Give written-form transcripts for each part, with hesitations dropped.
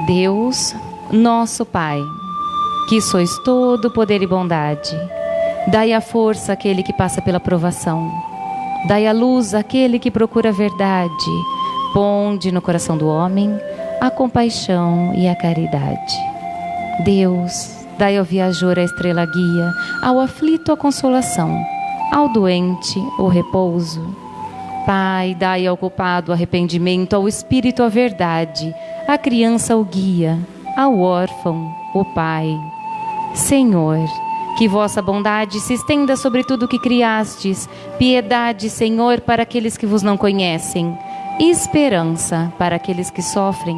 Deus, nosso Pai, que sois todo poder e bondade, dai a força àquele que passa pela provação, dai a luz àquele que procura a verdade, ponde no coração do homem a compaixão e a caridade. Deus, dai ao viajor a estrela guia, ao aflito a consolação, ao doente o repouso. Pai, dai ao culpado arrependimento, ao espírito a verdade, à criança o guia, ao órfão o Pai. Senhor, que vossa bondade se estenda sobre tudo o que criastes, piedade, Senhor, para aqueles que vos não conhecem, esperança para aqueles que sofrem.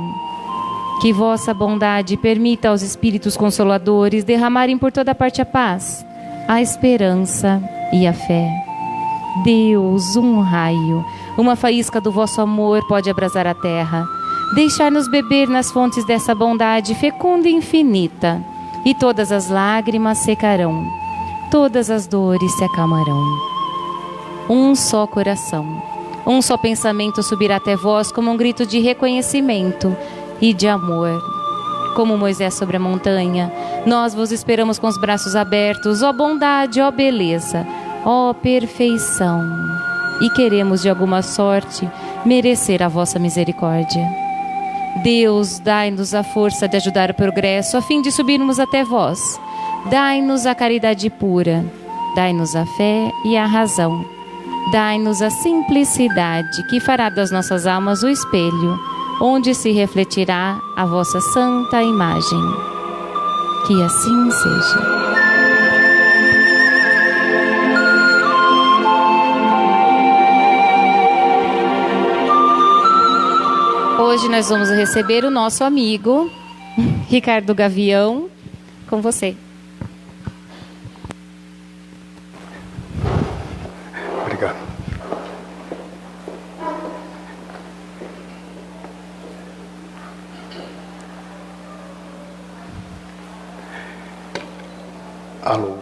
Que vossa bondade permita aos Espíritos Consoladores derramarem por toda parte a paz, a esperança e a fé. Deus, um raio, uma faísca do vosso amor pode abrasar a terra, deixar-nos beber nas fontes dessa bondade fecunda e infinita, e todas as lágrimas secarão, todas as dores se acalmarão. Um só coração, um só pensamento subirá até vós como um grito de reconhecimento e de amor. Como Moisés sobre a montanha, nós vos esperamos com os braços abertos, ó bondade, ó beleza, ó perfeição, e queremos de alguma sorte merecer a vossa misericórdia. Deus, dai-nos a força de ajudar o progresso, a fim de subirmos até vós. Dai-nos a caridade pura, dai-nos a fé e a razão. Dai-nos a simplicidade, que fará das nossas almas o espelho, onde se refletirá a vossa santa imagem. Que assim seja. Hoje nós vamos receber o nosso amigo, Ricardo Gavião, com você. Obrigado. Alô.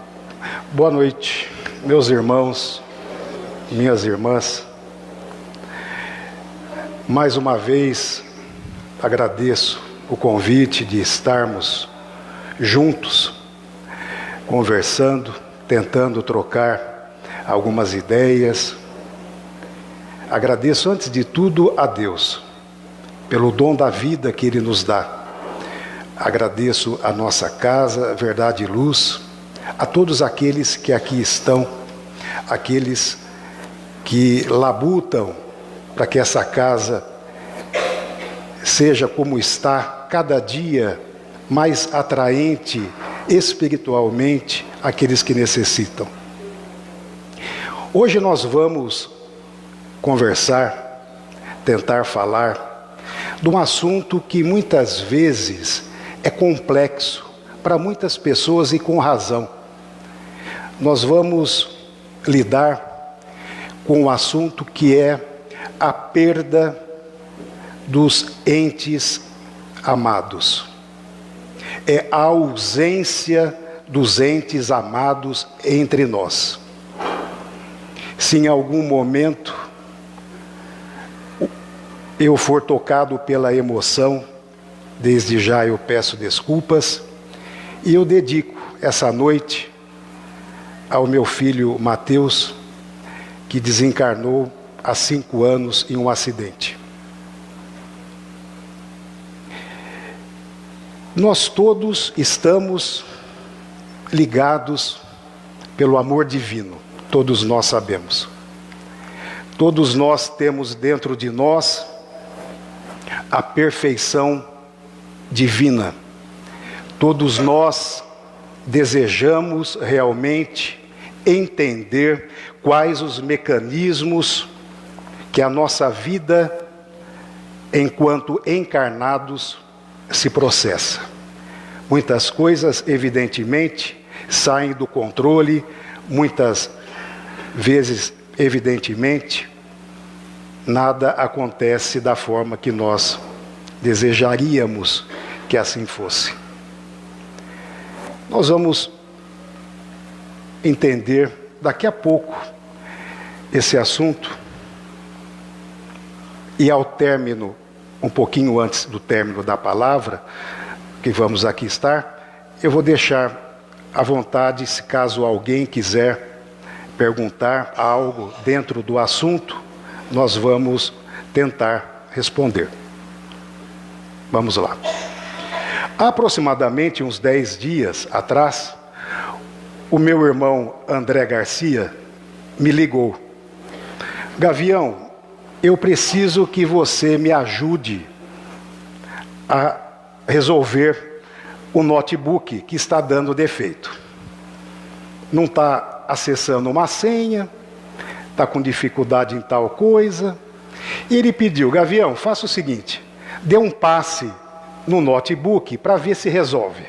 Boa noite, meus irmãos, minhas irmãs. Mais uma vez, agradeço o convite de estarmos juntos, conversando, tentando trocar algumas ideias. Agradeço, antes de tudo, a Deus, pelo dom da vida que Ele nos dá. Agradeço a nossa casa, Verdade e Luz, a todos aqueles que aqui estão, aqueles que labutam para que essa casa seja como está, cada dia mais atraente espiritualmente àqueles que necessitam. Hoje nós vamos conversar, tentar falar de um assunto que muitas vezes é complexo para muitas pessoas e com razão. Nós vamos lidar com um assunto que é a perda dos entes amados. É a ausência dos entes amados entre nós. Se em algum momento eu for tocado pela emoção, desde já eu peço desculpas, e eu dedico essa noite ao meu filho Mateus, que desencarnou há 5 anos em um acidente. Nós todos estamos ligados pelo amor divino, todos nós sabemos. Todos nós temos dentro de nós a perfeição divina. Todos nós desejamos realmente entender quais os mecanismos que a nossa vida, enquanto encarnados, se processa. Muitas coisas, evidentemente, saem do controle, muitas vezes, evidentemente, nada acontece da forma que nós desejaríamos que assim fosse. Nós vamos entender daqui a pouco esse assunto, e ao término um pouquinho antes do término da palavra, que vamos aqui estar, eu vou deixar à vontade, se caso alguém quiser perguntar algo dentro do assunto, nós vamos tentar responder. Vamos lá. Há aproximadamente uns 10 dias atrás, o meu irmão André Garcia me ligou. Gavião, eu preciso que você me ajude a resolver o notebook que está dando defeito. Não está acessando uma senha, está com dificuldade em tal coisa. E ele pediu, Gavião, faça o seguinte, dê um passe no notebook para ver se resolve.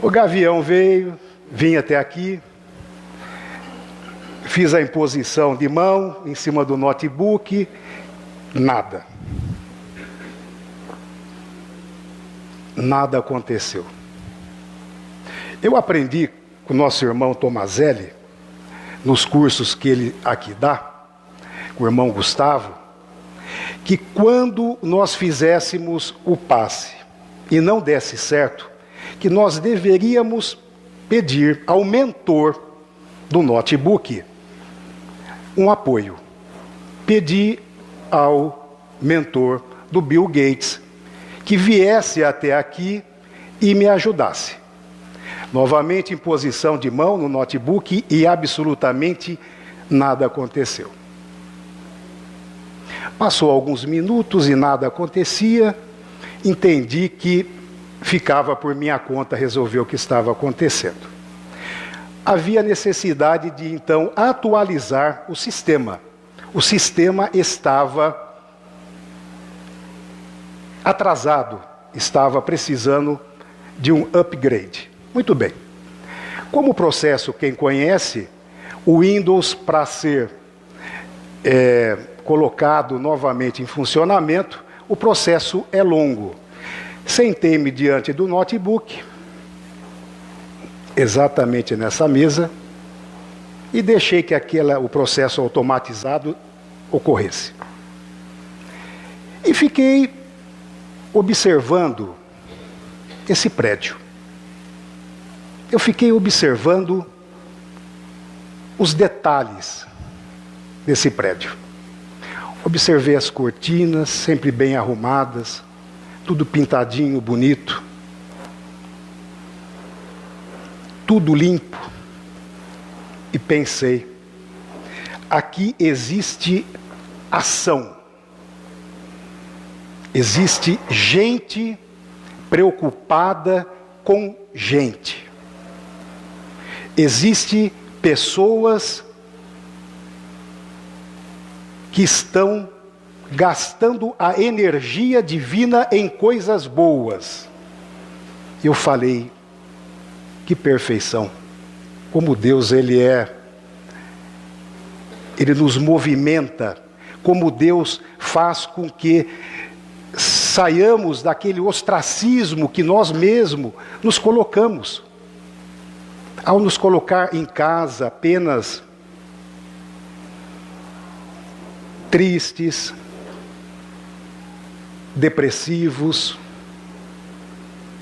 O Gavião vim até aqui, fiz a imposição de mão em cima do notebook, nada. Nada aconteceu. Eu aprendi com o nosso irmão Tomazelli, nos cursos que ele aqui dá, com o irmão Gustavo, que quando nós fizéssemos o passe e não desse certo, que nós deveríamos pedir ao mentor do notebook um apoio. Pedi ao mentor do Bill Gates que viesse até aqui e me ajudasse. Novamente, imposição de mão no notebook e absolutamente nada aconteceu. Passou alguns minutos e nada acontecia. Entendi que ficava por minha conta resolver o que estava acontecendo. Havia necessidade de, então, atualizar o sistema. O sistema estava atrasado, estava precisando de um upgrade. Muito bem. Como processo, quem conhece, o Windows, para ser colocado novamente em funcionamento, o processo é longo. Sentei-me diante do notebook, exatamente nessa mesa, e deixei que o processo automatizado ocorresse. E fiquei observando esse prédio. Eu fiquei observando os detalhes desse prédio. Observei as cortinas, sempre bem arrumadas, tudo pintadinho, bonito, tudo limpo. E pensei, aqui existe ação. Existe gente preocupada com gente. Existe pessoas que estão gastando a energia divina em coisas boas. Eu falei, que perfeição. Como Deus, Ele nos movimenta. Como Deus faz com que saiamos daquele ostracismo que nós mesmos nos colocamos. Ao nos colocar em casa apenas tristes, depressivos,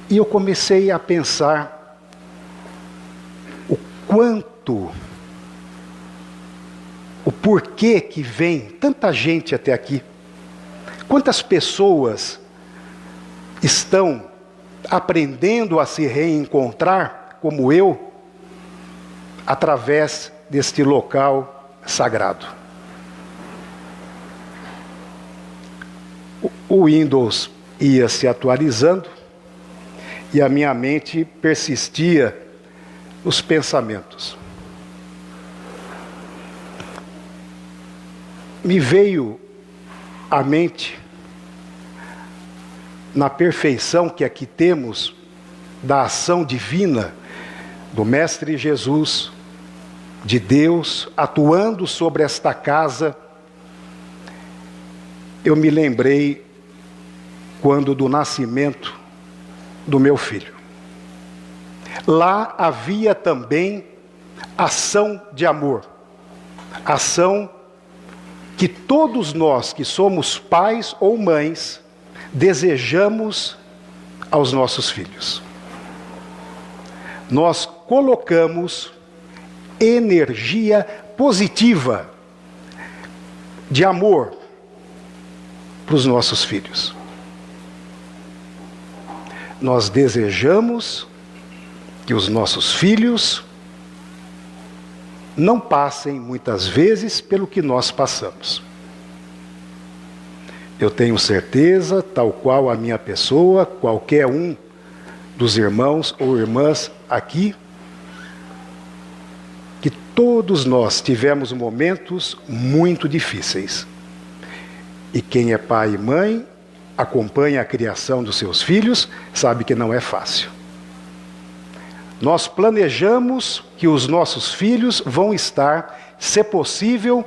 e eu comecei a pensar o porquê que vem tanta gente até aqui, quantas pessoas estão aprendendo a se reencontrar, como eu, através deste local sagrado. O Windows ia se atualizando e a minha mente persistia nos pensamentos. Me veio à mente, na perfeição que aqui temos, da ação divina do Mestre Jesus, de Deus atuando sobre esta casa, eu me lembrei quando do nascimento do meu filho. Lá havia também ação de amor, ação que todos nós que somos pais ou mães desejamos aos nossos filhos. Nós colocamos energia positiva de amor para os nossos filhos. Nós desejamos que os nossos filhos não passem muitas vezes pelo que nós passamos. Eu tenho certeza, tal qual a minha pessoa, qualquer um dos irmãos ou irmãs aqui, que todos nós tivemos momentos muito difíceis. E quem é pai e mãe, acompanha a criação dos seus filhos, sabe que não é fácil. Nós planejamos que os nossos filhos vão estar, se possível,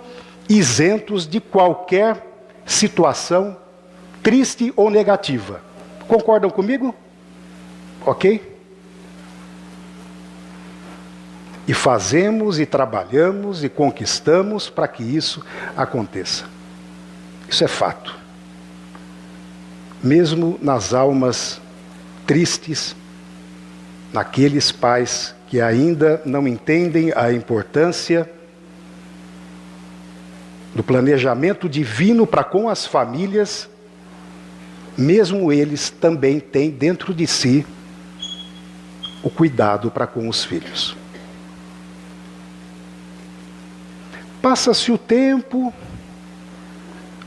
isentos de qualquer situação triste ou negativa. Concordam comigo? Ok? E fazemos e trabalhamos e conquistamos para que isso aconteça. Isso é fato. Mesmo nas almas tristes, naqueles pais que ainda não entendem a importância do planejamento divino para com as famílias, mesmo eles também têm dentro de si o cuidado para com os filhos. Passa-se o tempo,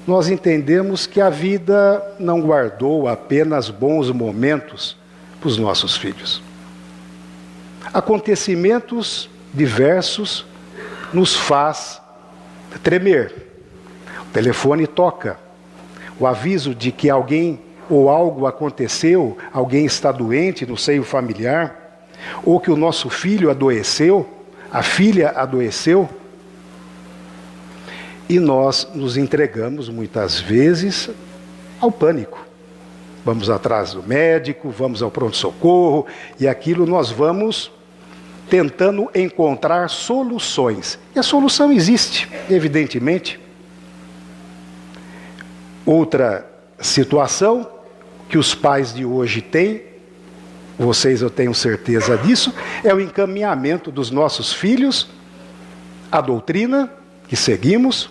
nós entendemos que a vida não guardou apenas bons momentos para os nossos filhos. Acontecimentos diversos nos faz tremer. O telefone toca. O aviso de que alguém ou algo aconteceu, alguém está doente no seio familiar, ou que o nosso filho adoeceu, a filha adoeceu. E nós nos entregamos muitas vezes ao pânico. Vamos atrás do médico, vamos ao pronto-socorro, e aquilo nós vamos tentando encontrar soluções. E a solução existe, evidentemente. Outra situação que os pais de hoje têm, vocês eu tenho certeza disso, é o encaminhamento dos nossos filhos à doutrina que seguimos,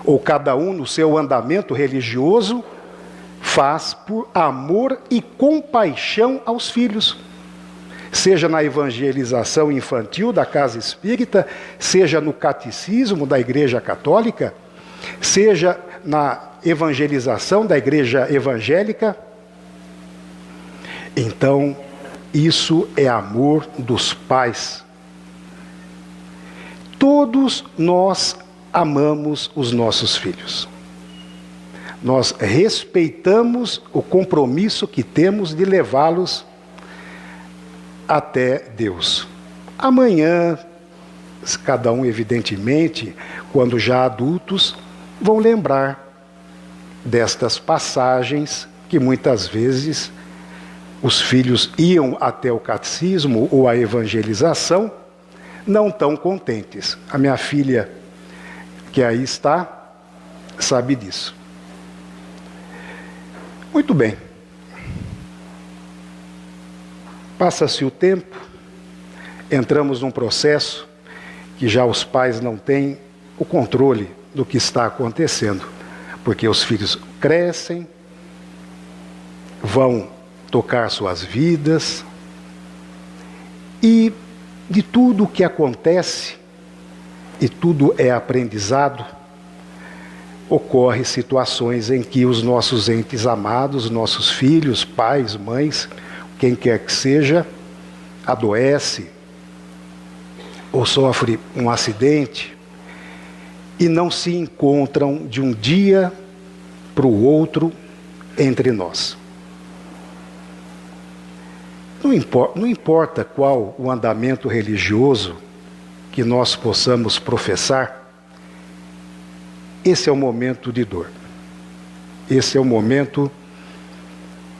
ou cada um no seu andamento religioso, faz por amor e compaixão aos filhos. Seja na evangelização infantil da casa espírita, seja no catecismo da Igreja Católica, seja na evangelização da Igreja Evangélica. Então, isso é amor dos pais. Todos nós amamos os nossos filhos. Nós respeitamos o compromisso que temos de levá-los até Deus. Amanhã, cada um, evidentemente, quando já adultos, vão lembrar destas passagens que muitas vezes os filhos iam até o catecismo ou a evangelização não tão contentes. A minha filha, que aí está, sabe disso. Muito bem. Passa-se o tempo, entramos num processo que já os pais não têm o controle do que está acontecendo, porque os filhos crescem, vão tocar suas vidas, e de tudo o que acontece, e tudo é aprendizado, ocorrem situações em que os nossos entes amados, nossos filhos, pais, mães, quem quer que seja, adoece ou sofre um acidente e não se encontram de um dia para o outro entre nós. Não importa qual o andamento religioso que nós possamos professar, esse é o momento de dor. Esse é o momento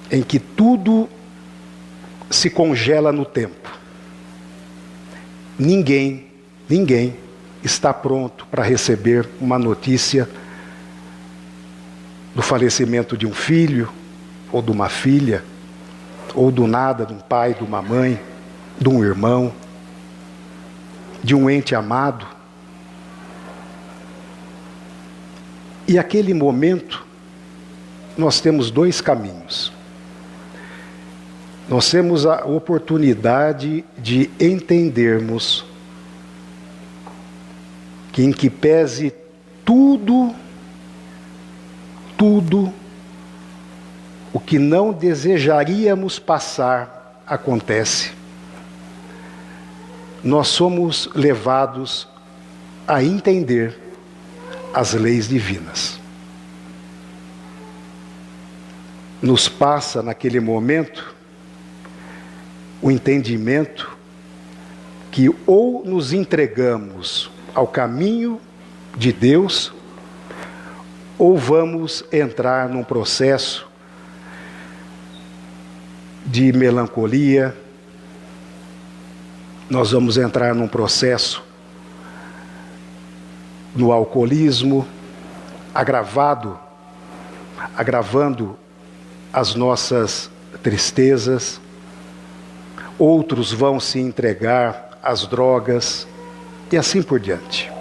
em que tudo se congela no tempo. Ninguém está pronto para receber uma notícia do falecimento de um filho, ou de uma filha, ou do nada de um pai, de uma mãe, de um irmão, de um ente amado. E aquele momento, nós temos dois caminhos. Nós temos a oportunidade de entendermos que, em que pese tudo o que não desejaríamos passar acontece, nós somos levados a entender as leis divinas. Nos passa naquele momento o entendimento que ou nos entregamos ao caminho de Deus, ou vamos entrar num processo de melancolia, nós vamos entrar num processo no alcoolismo, agravando as nossas tristezas. Outros vão se entregar às drogas e assim por diante.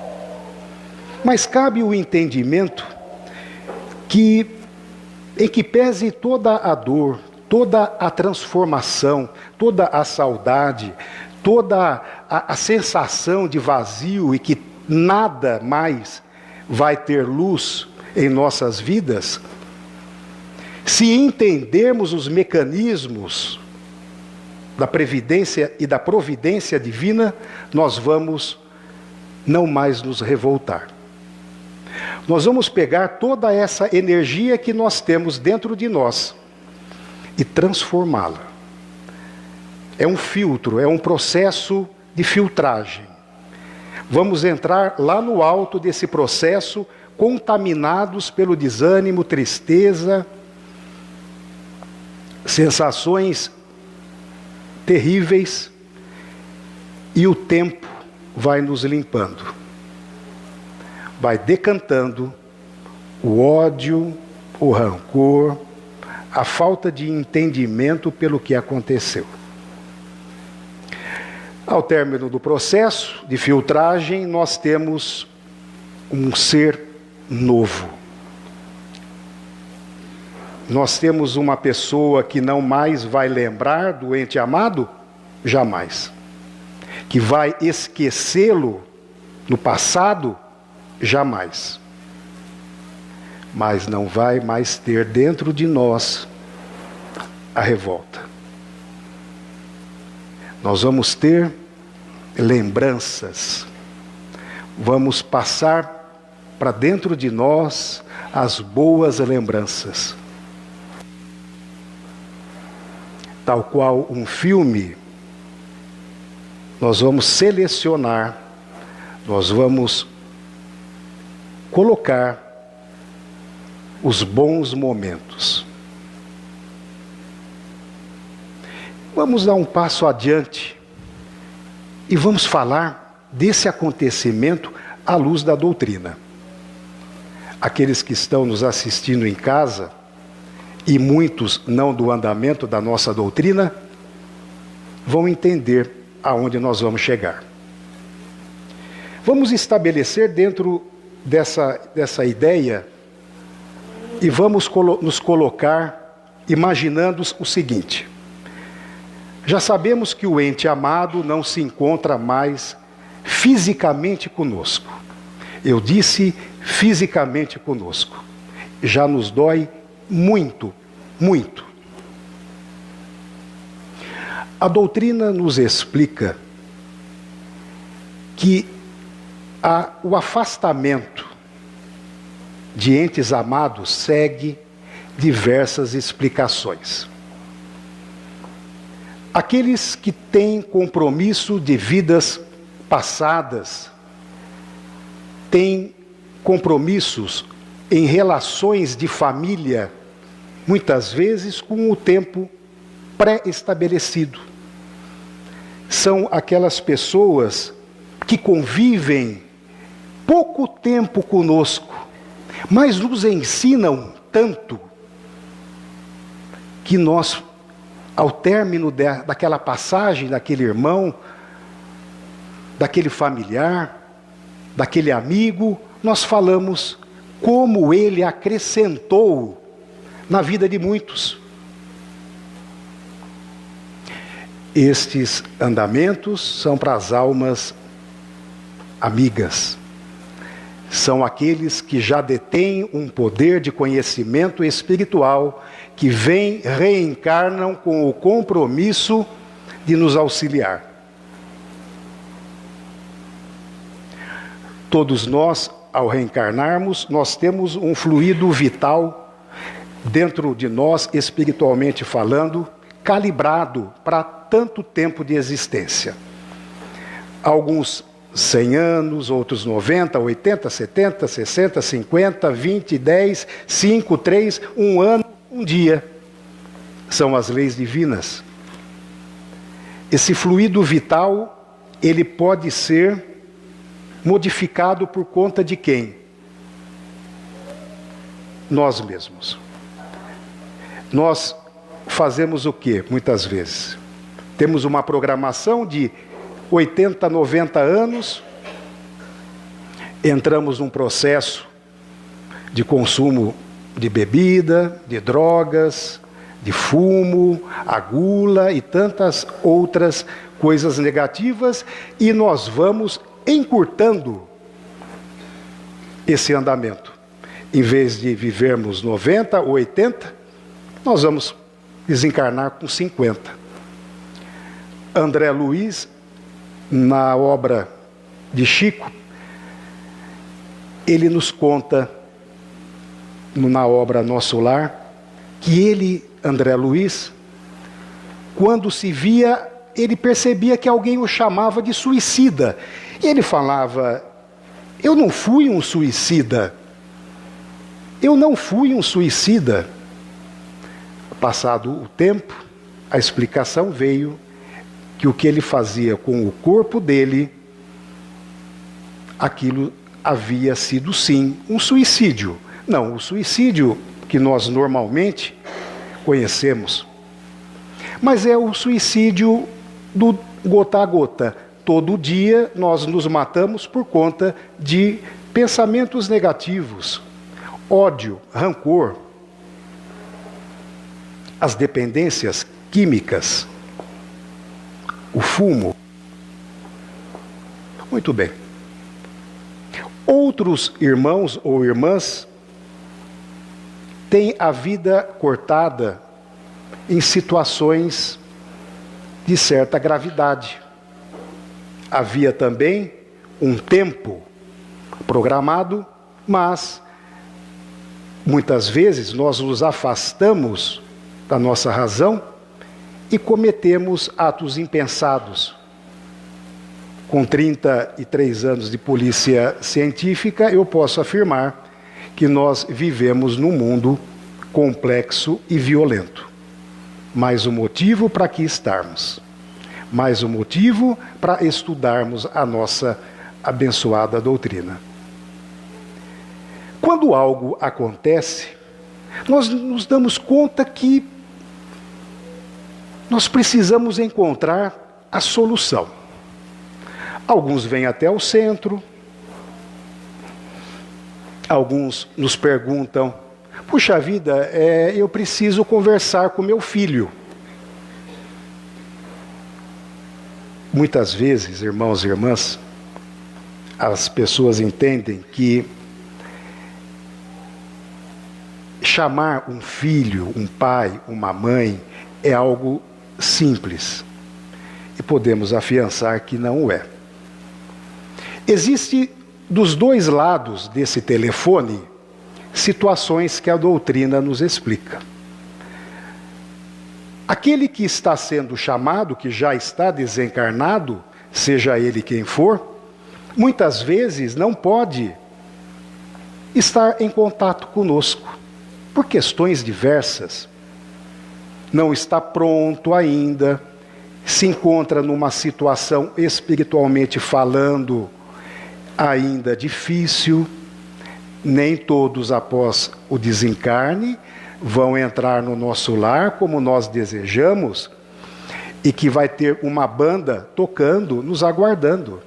Mas cabe o entendimento em que pese toda a dor, toda a transformação, toda a saudade, toda a sensação de vazio e que nada mais vai ter luz em nossas vidas, se entendermos os mecanismos da previdência e da providência divina, nós vamos não mais nos revoltar. Nós vamos pegar toda essa energia que nós temos dentro de nós e transformá-la. É um filtro, é um processo de filtragem. Vamos entrar lá no alto desse processo, contaminados pelo desânimo, tristeza, sensações terríveis, e o tempo vai nos limpando. Vai decantando o ódio, o rancor, a falta de entendimento pelo que aconteceu. Ao término do processo de filtragem, nós temos um ser novo. Nós temos uma pessoa que não mais vai lembrar do ente amado? Jamais. Que vai esquecê-lo no passado? Jamais. Mas não vai mais ter dentro de nós a revolta. Nós vamos ter lembranças. Vamos passar para dentro de nós as boas lembranças. Tal qual um filme, nós vamos selecionar, nós vamos colocar os bons momentos. Vamos dar um passo adiante e vamos falar desse acontecimento à luz da doutrina. Aqueles que estão nos assistindo em casa, e muitos não do andamento da nossa doutrina, vão entender aonde nós vamos chegar. Vamos estabelecer dentro dessa ideia e vamos nos colocar imaginando o seguinte: já sabemos que o ente amado não se encontra mais fisicamente conosco. Eu disse fisicamente conosco. Já nos dói muito, muito. A doutrina nos explica que o afastamento de entes amados segue diversas explicações. Aqueles que têm compromisso de vidas passadas, têm compromissos em relações de família, muitas vezes com o tempo pré-estabelecido. São aquelas pessoas que convivem pouco tempo conosco, mas nos ensinam tanto que nós, ao término daquela passagem, daquele irmão, daquele familiar, daquele amigo, nós falamos como ele acrescentou na vida de muitos. Estes andamentos são para as almas amigas. São aqueles que já detêm um poder de conhecimento espiritual, que reencarnam com o compromisso de nos auxiliar. Todos nós, ao reencarnarmos, nós temos um fluido vital dentro de nós, espiritualmente falando, calibrado para tanto tempo de existência. Alguns 100 anos, outros 90, 80, 70, 60, 50, 20, 10, 5, 3, 1 ano, um dia. São as leis divinas. Esse fluido vital, ele pode ser modificado por conta de quem? Nós mesmos. Nós fazemos o quê? Muitas vezes temos uma programação de 80, 90 anos, entramos num processo de consumo de bebida, de drogas, de fumo, a gula e tantas outras coisas negativas, e nós vamos encurtando esse andamento. Em vez de vivermos 90 ou 80, nós vamos desencarnar com 50. André Luiz, na obra de Chico, ele nos conta, na obra Nosso Lar, que ele, André Luiz, quando se via, ele percebia que alguém o chamava de suicida. E ele falava: eu não fui um suicida. Eu não fui um suicida. Passado o tempo, a explicação veio que o que ele fazia com o corpo dele, aquilo havia sido sim um suicídio. Não, o suicídio que nós normalmente conhecemos, mas é o suicídio do gota a gota. Todo dia nós nos matamos por conta de pensamentos negativos, ódio, rancor, as dependências químicas, o fumo. Muito bem. Outros irmãos ou irmãs têm a vida cortada em situações de certa gravidade. Havia também um tempo programado, mas muitas vezes nós nos afastamos da nossa razão e cometemos atos impensados. Com 33 anos de polícia científica, eu posso afirmar que nós vivemos num mundo complexo e violento. Mais um motivo para aqui estarmos. Mais um motivo para estudarmos a nossa abençoada doutrina. Quando algo acontece, nós nos damos conta que nós precisamos encontrar a solução. Alguns vêm até o centro, alguns nos perguntam: puxa vida, eu preciso conversar com meu filho. Muitas vezes, irmãos e irmãs, as pessoas entendem que chamar um filho, um pai, uma mãe, é algo simples. E podemos afiançar que não é. Existe, dos dois lados desse telefone, situações que a doutrina nos explica. Aquele que está sendo chamado, que já está desencarnado, seja ele quem for, muitas vezes não pode estar em contato conosco, por questões diversas. Não está pronto ainda, se encontra numa situação espiritualmente falando ainda difícil, Nem todos, após o desencarne, vão entrar no nosso lar como nós desejamos, e que vai ter uma banda tocando, nos aguardando.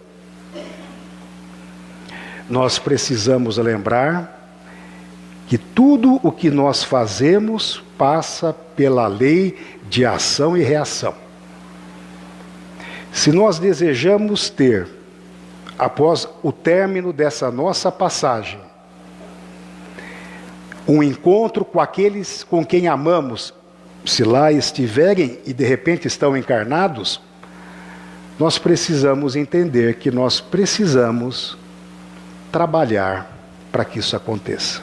Nós precisamos lembrar que tudo o que nós fazemos passa pela lei de ação e reação. Se nós desejamos ter, após o término dessa nossa passagem, um encontro com aqueles com quem amamos, se lá estiverem e de repente estão encarnados, nós precisamos entender que nós precisamos trabalhar para que isso aconteça.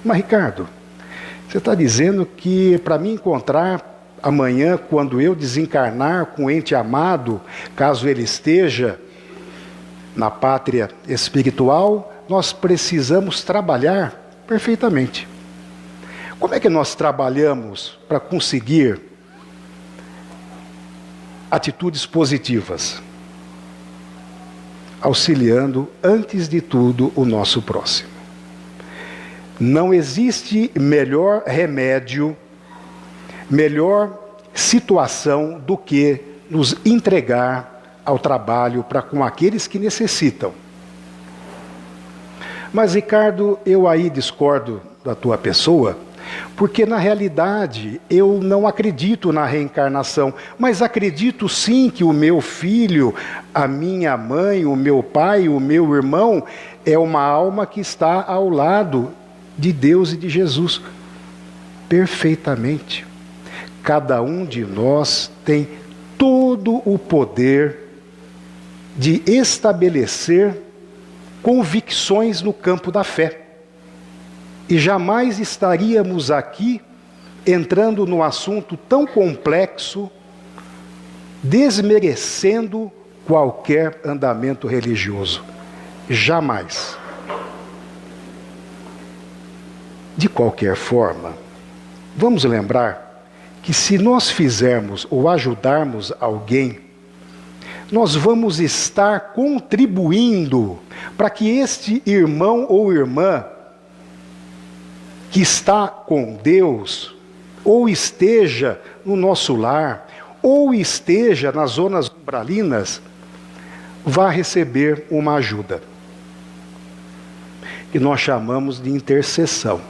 Mas, Ricardo, você está dizendo que para me encontrar amanhã, quando eu desencarnar com o ente amado, caso ele esteja na pátria espiritual, nós precisamos trabalhar? Perfeitamente. Como é que nós trabalhamos para conseguir atitudes positivas? Auxiliando, antes de tudo, o nosso próximo. Não existe melhor remédio, melhor situação do que nos entregar ao trabalho para com aqueles que necessitam. Mas, Ricardo, eu aí discordo da tua pessoa, porque na realidade eu não acredito na reencarnação, mas acredito sim que o meu filho, a minha mãe, o meu pai, o meu irmão, é uma alma que está ao lado de Deus e de Jesus. Perfeitamente. Cada um de nós tem todo o poder de estabelecer convicções no campo da fé. E jamais estaríamos aqui entrando num assunto tão complexo, desmerecendo qualquer andamento religioso. Jamais. De qualquer forma, vamos lembrar que se nós fizermos ou ajudarmos alguém, nós vamos estar contribuindo para que este irmão ou irmã que está com Deus, ou esteja no nosso lar, ou esteja nas zonas umbralinas, vá receber uma ajuda, que nós chamamos de intercessão.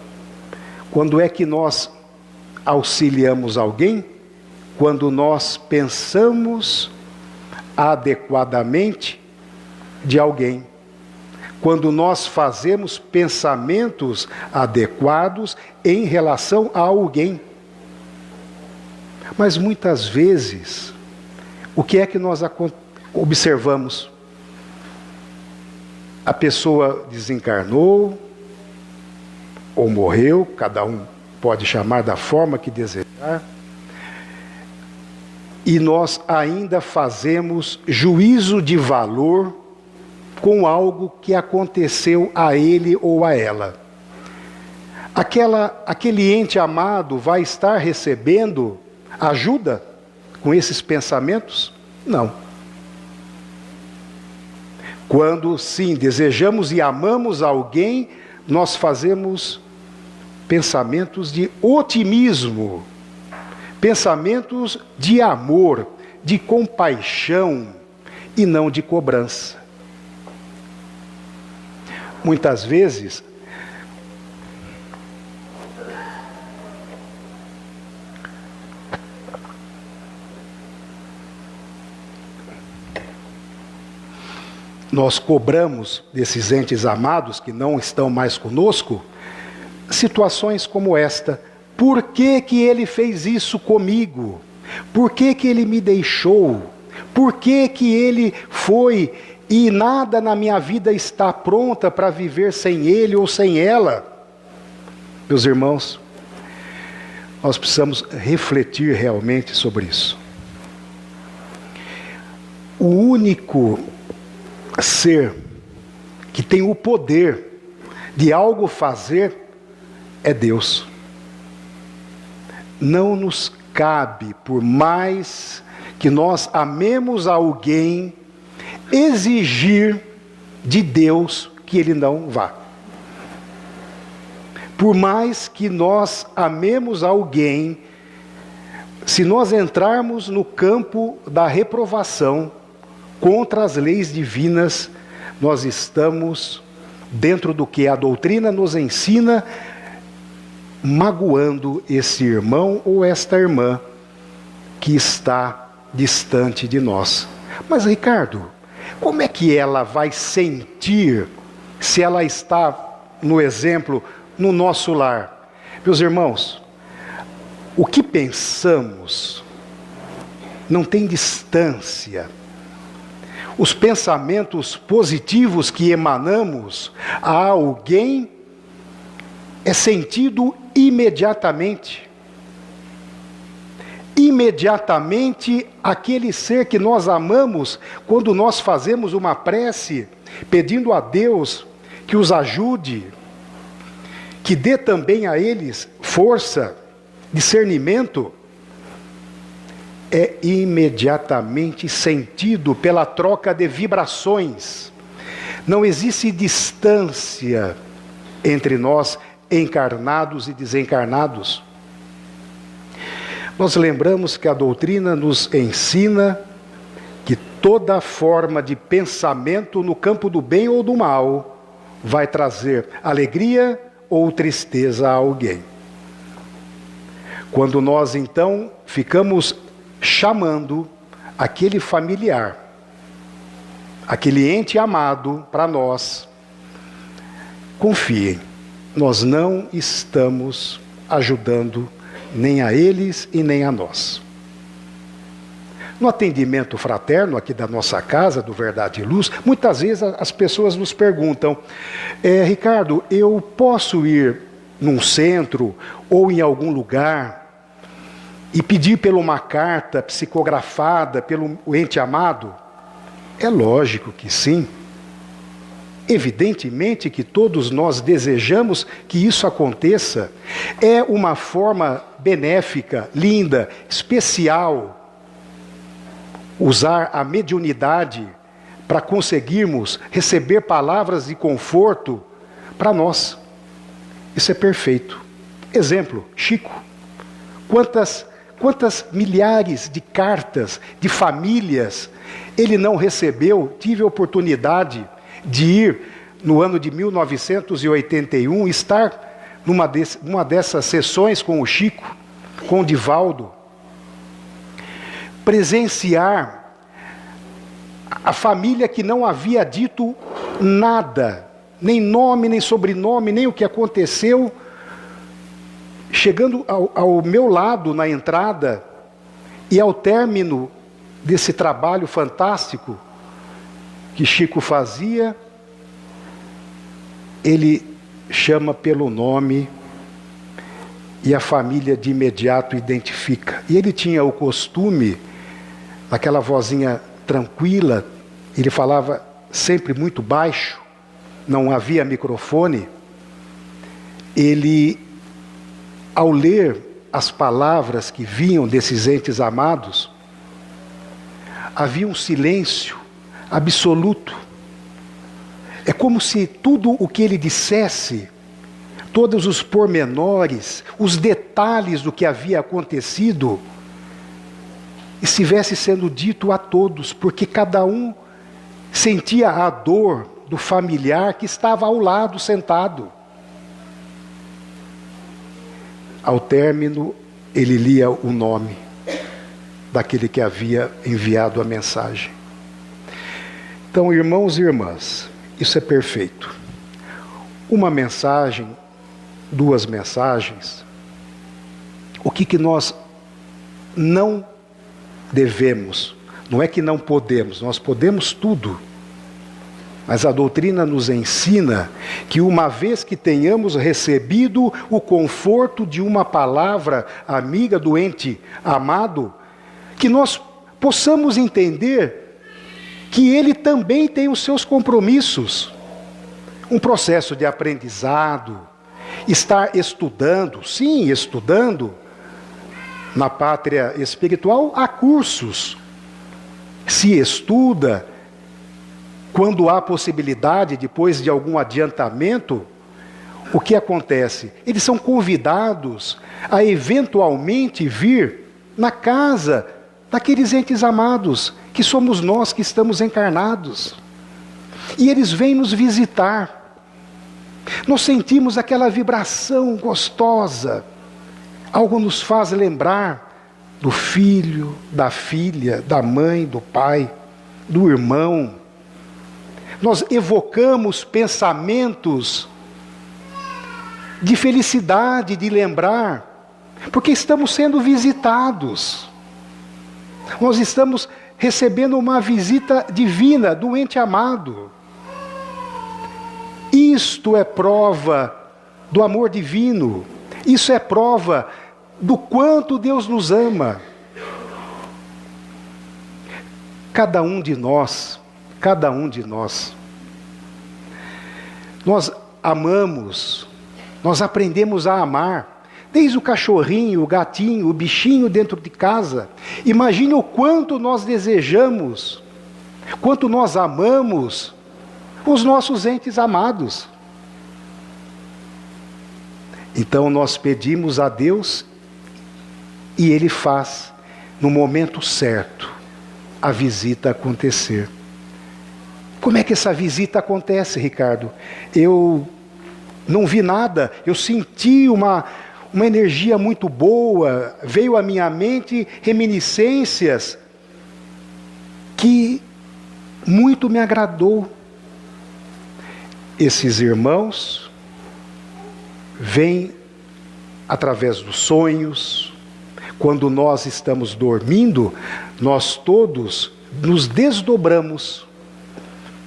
Quando é que nós auxiliamos alguém? Quando nós pensamos adequadamente de alguém. Quando nós fazemos pensamentos adequados em relação a alguém. Mas muitas vezes, o que é que nós observamos? A pessoa desencarnou, ou morreu, cada um pode chamar da forma que desejar, e nós ainda fazemos juízo de valor com algo que aconteceu a ele ou a ela. Aquele ente amado vai estar recebendo ajuda com esses pensamentos? Não. Quando, sim, desejamos e amamos alguém, nós fazemos pensamentos de otimismo, pensamentos de amor, de compaixão e não de cobrança. Muitas vezes, nós cobramos desses entes amados que não estão mais conosco, situações como esta. Por que que ele fez isso comigo? Por que que ele me deixou? Por que que ele foi e nada na minha vida está pronta para viver sem ele ou sem ela? Meus irmãos, nós precisamos refletir realmente sobre isso. O único ser que tem o poder de algo fazer é Deus. Não nos cabe, por mais que nós amemos alguém, exigir de Deus que ele não vá. Por mais que nós amemos alguém, se nós entrarmos no campo da reprovação contra as leis divinas, nós estamos dentro do que a doutrina nos ensina, magoando esse irmão ou esta irmã que está distante de nós. Mas, Ricardo, como é que ela vai sentir se ela está, no exemplo, no nosso lar? Meus irmãos, o que pensamos não tem distância. Os pensamentos positivos que emanamos a alguém é sentido imediatamente. Imediatamente, aquele ser que nós amamos, quando nós fazemos uma prece, pedindo a Deus que os ajude, que dê também a eles força, discernimento, é imediatamente sentido pela troca de vibrações. Não existe distância entre nós, encarnados e desencarnados. Nós lembramos que a doutrina nos ensina que toda forma de pensamento no campo do bem ou do mal vai trazer alegria ou tristeza a alguém. Quando nós então ficamos chamando aquele familiar, aquele ente amado para nós, confiem, nós não estamos ajudando nem a eles e nem a nós. No atendimento fraterno aqui da nossa casa, do Verdade e Luz, muitas vezes as pessoas nos perguntam: Ricardo, eu posso ir num centro ou em algum lugar e pedir por uma carta psicografada pelo ente amado? É lógico que sim. Evidentemente que todos nós desejamos que isso aconteça. É uma forma benéfica, linda, especial, usar a mediunidade para conseguirmos receber palavras de conforto para nós. Isso é perfeito. Exemplo, Chico. Quantas milhares de cartas de famílias ele não recebeu? Tive a oportunidade de ir no ano de 1981, estar numa dessas sessões com o Chico, com o Divaldo, presenciar a família que não havia dito nada, nem nome, nem sobrenome, nem o que aconteceu, chegando ao meu lado na entrada, e ao término desse trabalho fantástico que Chico fazia, ele chama pelo nome e a família de imediato identifica. E ele tinha o costume, aquela vozinha tranquila, ele falava sempre muito baixo, não havia microfone. Ele, ao ler as palavras que vinham desses entes amados, havia um silêncio absoluto. É como se tudo o que ele dissesse, todos os pormenores, os detalhes do que havia acontecido, estivesse sendo dito a todos, porque cada um sentia a dor do familiar que estava ao lado sentado. Ao término, ele lia o nome daquele que havia enviado a mensagem. Então, irmãos e irmãs, isso é perfeito. Uma mensagem, duas mensagens. O que nós não devemos, não é que não podemos, nós podemos tudo. Mas a doutrina nos ensina que uma vez que tenhamos recebido o conforto de uma palavra amiga do ente amado, que nós possamos entender que ele também tem os seus compromissos. Um processo de aprendizado, estar estudando, sim, estudando. Na pátria espiritual há cursos. Se estuda, quando há possibilidade, depois de algum adiantamento, o que acontece? Eles são convidados a eventualmente vir na casa daqueles entes amados, que somos nós que estamos encarnados. E eles vêm nos visitar. Nós sentimos aquela vibração gostosa. Algo nos faz lembrar do filho, da filha, da mãe, do pai, do irmão. Nós evocamos pensamentos de felicidade, de lembrar, porque estamos sendo visitados. Nós estamos recebendo uma visita divina do ente amado. Isto é prova do amor divino. Isso é prova do quanto Deus nos ama. Cada um de nós, nós amamos, nós aprendemos a amar, desde o cachorrinho, o gatinho, o bichinho dentro de casa. Imagine o quanto nós desejamos, quanto nós amamos os nossos entes amados. Então nós pedimos a Deus e Ele faz, no momento certo, a visita acontecer. Como é que essa visita acontece, Ricardo? Eu não vi nada, eu senti uma energia muito boa, veio à minha mente reminiscências que muito me agradou. Esses irmãos vêm através dos sonhos. Quando nós estamos dormindo, nós todos nos desdobramos.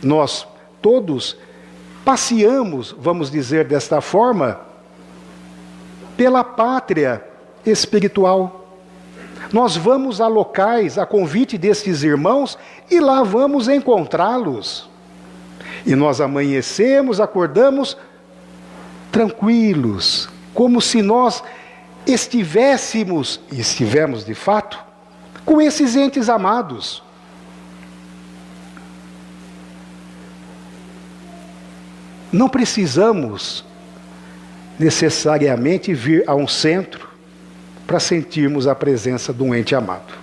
Nós todos passeamos, vamos dizer desta forma, pela pátria espiritual. Nós vamos a locais, a convite destes irmãos, e lá vamos encontrá-los. E nós amanhecemos, acordamos tranquilos, como se nós estivéssemos, e estivemos de fato, com esses entes amados. Não precisamos necessariamente vir a um centro para sentirmos a presença de um ente amado.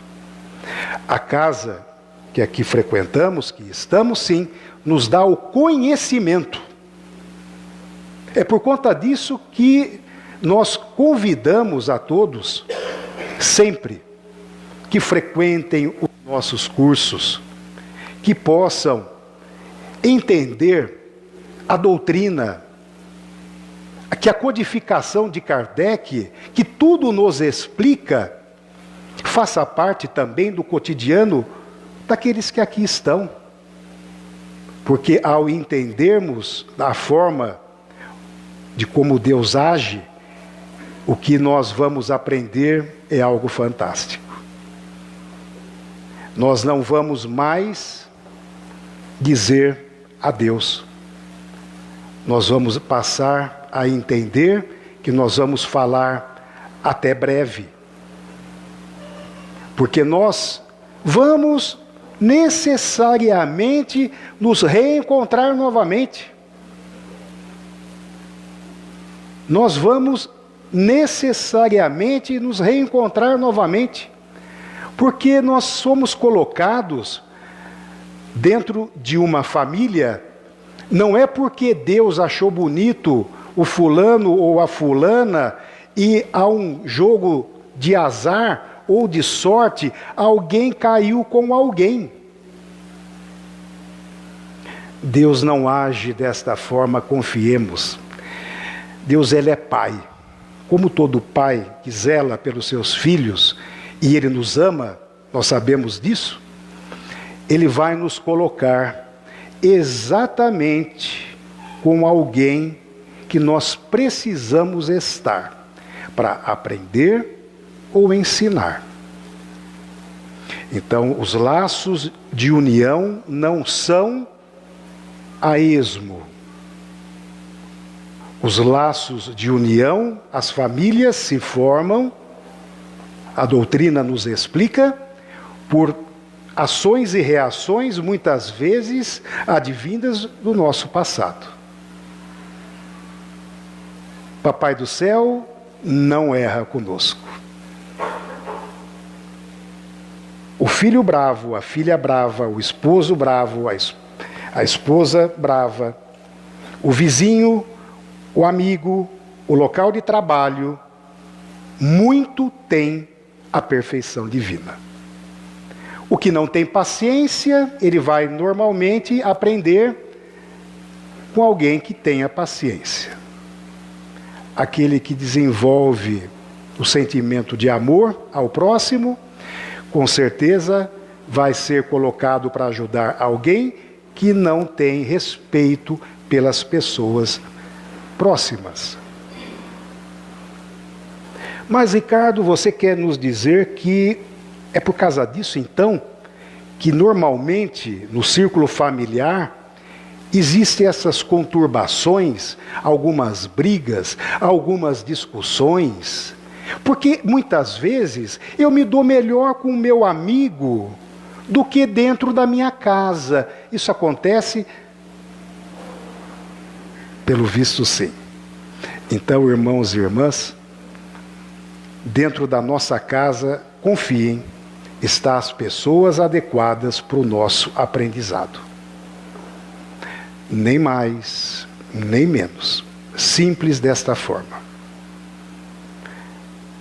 A casa que aqui frequentamos, que estamos sim, nos dá o conhecimento. É por conta disso que nós convidamos a todos, sempre, que frequentem os nossos cursos, que possam entender a doutrina, que a codificação de Kardec, que tudo nos explica, faça parte também do cotidiano daqueles que aqui estão. Porque ao entendermos a forma de como Deus age, o que nós vamos aprender é algo fantástico. Nós não vamos mais dizer adeus. Nós vamos passar a entender que nós vamos falar até breve. Porque nós vamos necessariamente nos reencontrar novamente. Nós vamos necessariamente nos reencontrar novamente. Porque nós somos colocados dentro de uma família. Não é porque Deus achou bonito o fulano ou a fulana e há um jogo de azar ou de sorte, alguém caiu com alguém. Deus não age desta forma, confiemos. Deus, Ele é Pai. Como todo pai que zela pelos seus filhos, e Ele nos ama, nós sabemos disso, Ele vai nos colocar exatamente com alguém que nós precisamos estar para aprender ou ensinar. Então, os laços de união não são a esmo. Os laços de união, as famílias se formam, a doutrina nos explica, por ações e reações, muitas vezes, advindas do nosso passado. Papai do céu não erra conosco. O filho bravo, a filha brava, o esposo bravo, a esposa brava, o vizinho, o amigo, o local de trabalho, muito tem a perfeição divina. O que não tem paciência, ele vai normalmente aprender com alguém que tenha paciência. Aquele que desenvolve o sentimento de amor ao próximo, com certeza vai ser colocado para ajudar alguém que não tem respeito pelas pessoas próximas. Mas, Ricardo, você quer nos dizer que é por causa disso, então, que normalmente no círculo familiar existem essas conturbações, algumas brigas, algumas discussões, porque muitas vezes eu me dou melhor com o meu amigo do que dentro da minha casa. Isso acontece? Pelo visto, sim. Então, irmãos e irmãs, dentro da nossa casa, confiem, está as pessoas adequadas para o nosso aprendizado. Nem mais, nem menos. Simples desta forma.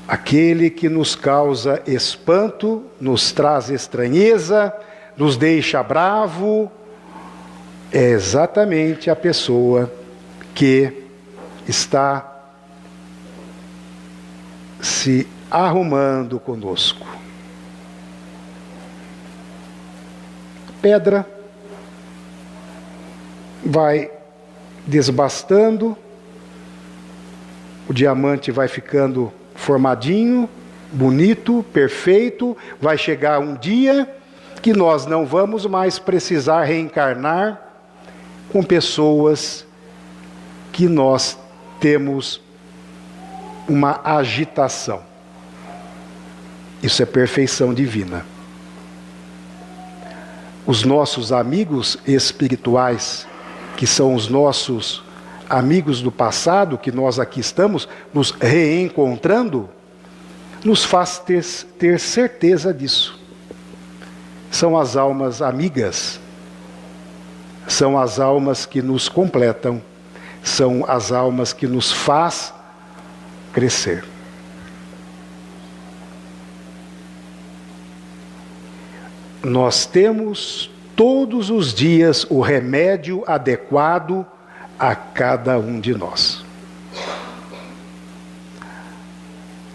Aquele que nos causa espanto, nos traz estranheza, nos deixa bravo, é exatamente a pessoa que está se arrumando conosco. Pedra vai desbastando, o diamante vai ficando formadinho, bonito, perfeito. Vai chegar um dia que nós não vamos mais precisar reencarnar com pessoas que nós temos uma agitação. Isso é perfeição divina. Os nossos amigos espirituais, que são os nossos amigos do passado, que nós aqui estamos nos reencontrando, nos faz ter certeza disso. São as almas amigas, são as almas que nos completam, são as almas que nos faz crescer. Nós temos todos os dias o remédio adequado a cada um de nós.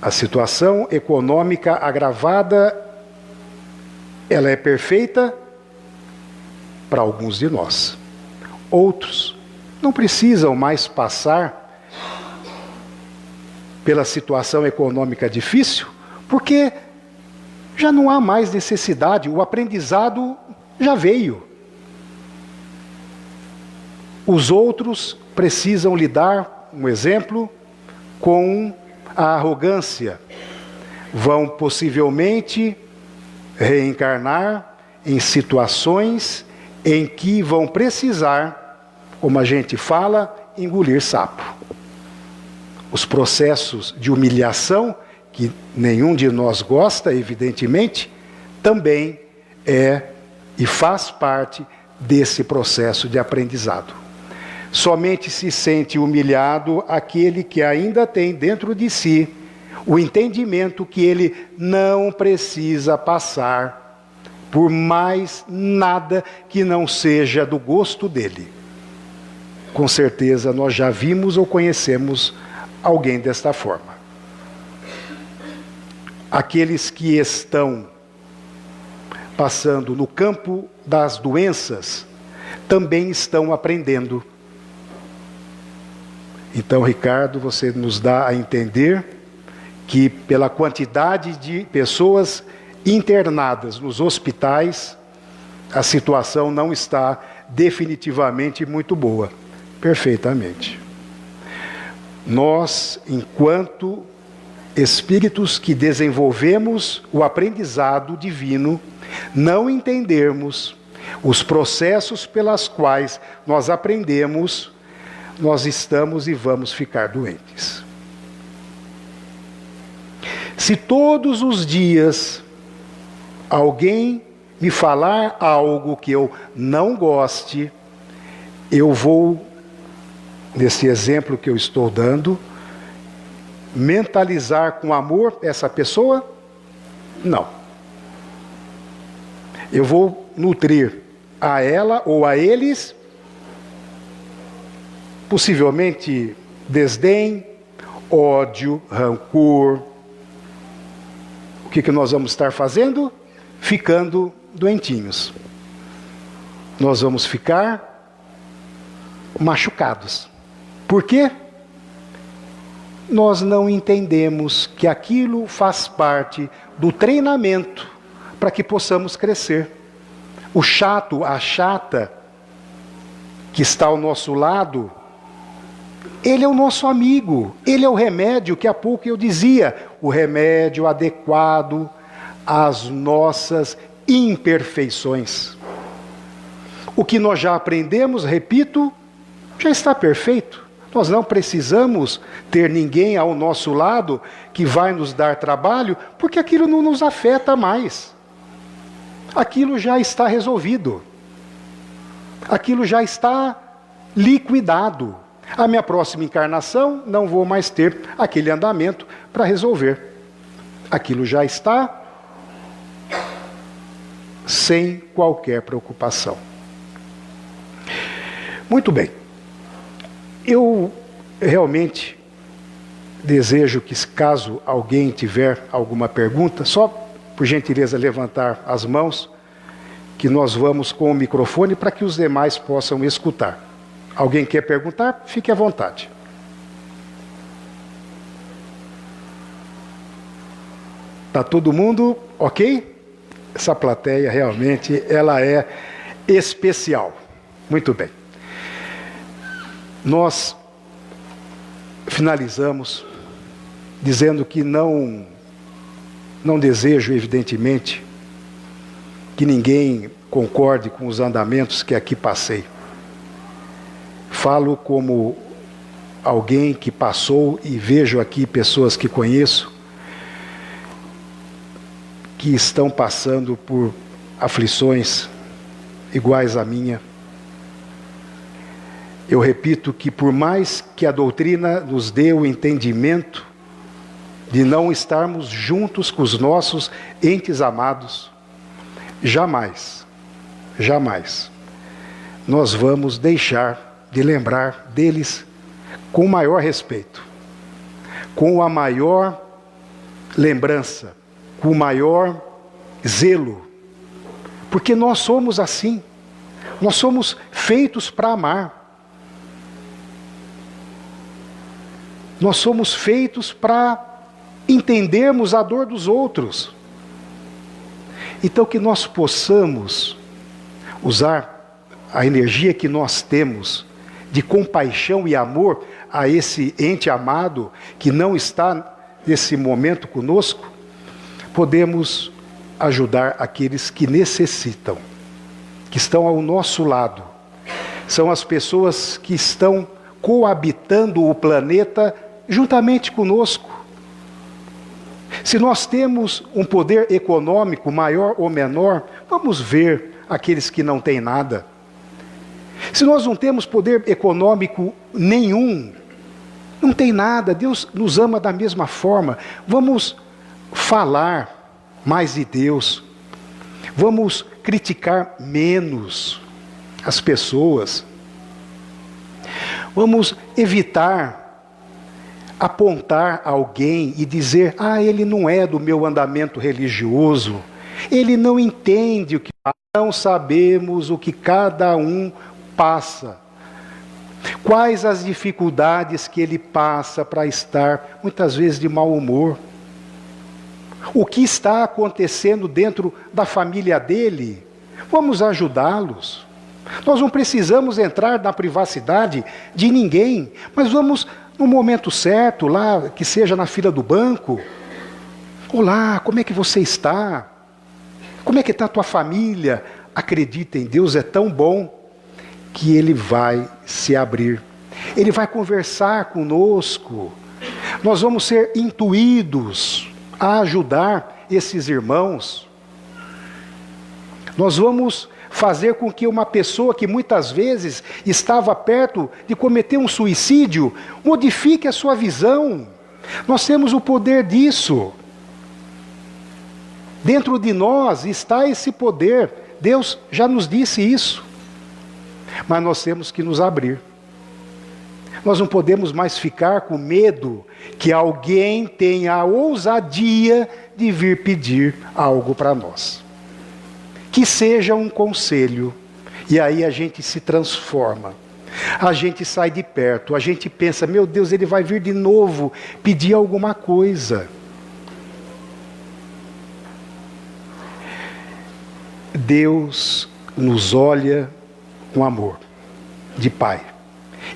A situação econômica agravada, ela é perfeita para alguns de nós. Outros não precisam mais passar pela situação econômica difícil, porque já não há mais necessidade, o aprendizado já veio. Os outros precisam lidar, um exemplo, com a arrogância. Vão possivelmente reencarnar em situações em que vão precisar, como a gente fala, engolir sapo. Os processos de humilhação, que nenhum de nós gosta, evidentemente, também é e faz parte desse processo de aprendizado. Somente se sente humilhado aquele que ainda tem dentro de si o entendimento que ele não precisa passar por mais nada que não seja do gosto dele. Com certeza nós já vimos ou conhecemos alguém desta forma. Aqueles que estão passando no campo das doenças também estão aprendendo. Então, Ricardo, você nos dá a entender que pela quantidade de pessoas internadas nos hospitais, a situação não está definitivamente muito boa. Perfeitamente. Nós, enquanto espíritos que desenvolvemos o aprendizado divino, não entendermos os processos pelas quais nós aprendemos, nós estamos e vamos ficar doentes. Se todos os dias alguém me falar algo que eu não goste, eu vou, nesse exemplo que eu estou dando, mentalizar com amor essa pessoa? Não. Eu vou nutrir a ela ou a eles, possivelmente desdém, ódio, rancor. O que nós vamos estar fazendo? Ficando doentinhos. Nós vamos ficar machucados. Por quê? Nós não entendemos que aquilo faz parte do treinamento para que possamos crescer. O chato, a chata que está ao nosso lado, ele é o nosso amigo, ele é o remédio que há pouco eu dizia, o remédio adequado às nossas imperfeições. O que nós já aprendemos, repito, já está perfeito. Nós não precisamos ter ninguém ao nosso lado que vai nos dar trabalho, porque aquilo não nos afeta mais. Aquilo já está resolvido. Aquilo já está liquidado. A minha próxima encarnação não vou mais ter aquele andamento para resolver. Aquilo já está sem qualquer preocupação. Muito bem. Eu realmente desejo que, caso alguém tiver alguma pergunta, só por gentileza levantar as mãos, que nós vamos com o microfone para que os demais possam escutar. Alguém quer perguntar? Fique à vontade. Está todo mundo ok? Essa plateia realmente ela é especial. Muito bem. Nós finalizamos dizendo que não desejo, evidentemente, que ninguém concorde com os andamentos que aqui passei. Falo como alguém que passou e vejo aqui pessoas que conheço que estão passando por aflições iguais à minha. Eu repito que por mais que a doutrina nos dê o entendimento de não estarmos juntos com os nossos entes amados, jamais nós vamos deixar de lembrar deles com o maior respeito, com a maior lembrança, com o maior zelo, porque nós somos assim, nós somos feitos para amar. Nós somos feitos para entendermos a dor dos outros. Então que nós possamos usar a energia que nós temos de compaixão e amor a esse ente amado que não está nesse momento conosco, podemos ajudar aqueles que necessitam, que estão ao nosso lado. São as pessoas que estão coabitando o planeta juntamente conosco. Se nós temos um poder econômico maior ou menor, vamos ver aqueles que não têm nada. Se nós não temos poder econômico nenhum, não tem nada, Deus nos ama da mesma forma. Vamos falar mais de Deus. Vamos criticar menos as pessoas. Vamos evitar apontar alguém e dizer: ele não é do meu andamento religioso, ele não entende o que não sabemos o que cada um passa, quais as dificuldades que ele passa para estar muitas vezes de mau humor, o que está acontecendo dentro da família dele. Vamos ajudá-los. Nós não precisamos entrar na privacidade de ninguém, mas vamos no momento certo, lá, que seja na fila do banco. Olá, como é que você está? Como é que está a tua família? Acredita em Deus, é tão bom que Ele vai se abrir. Ele vai conversar conosco. Nós vamos ser intuídos a ajudar esses irmãos. Nós vamos fazer com que uma pessoa que muitas vezes estava perto de cometer um suicídio, modifique a sua visão. Nós temos o poder disso. Dentro de nós está esse poder. Deus já nos disse isso. Mas nós temos que nos abrir. Nós não podemos mais ficar com medo que alguém tenha a ousadia de vir pedir algo para nós. Que seja um conselho, e aí a gente se transforma. A gente sai de perto, a gente pensa, meu Deus, ele vai vir de novo pedir alguma coisa. Deus nos olha com amor de Pai.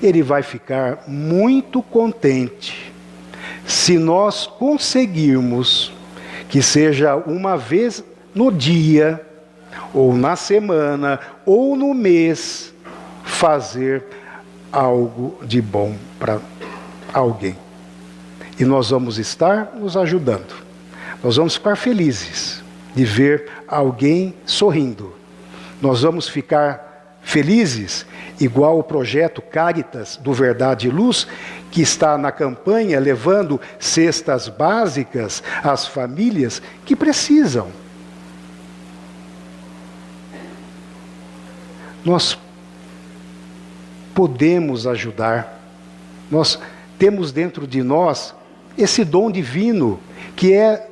Ele vai ficar muito contente se nós conseguirmos que seja uma vez no dia, ou na semana, ou no mês, fazer algo de bom para alguém. E nós vamos estar nos ajudando. Nós vamos ficar felizes de ver alguém sorrindo. Nós vamos ficar felizes, igual o projeto Caritas do Verdade e Luz, que está na campanha levando cestas básicas às famílias que precisam. Nós podemos ajudar. Nós temos dentro de nós esse dom divino, que é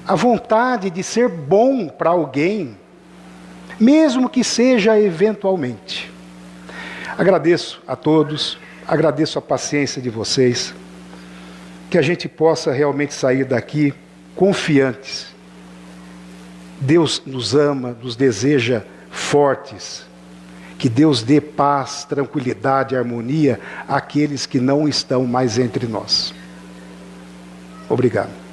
a vontade de ser bom para alguém, mesmo que seja eventualmente. Agradeço a todos, agradeço a paciência de vocês, que a gente possa realmente sair daqui confiantes. Deus nos ama, nos deseja fortes. Que Deus dê paz, tranquilidade, harmonia àqueles que não estão mais entre nós. Obrigado.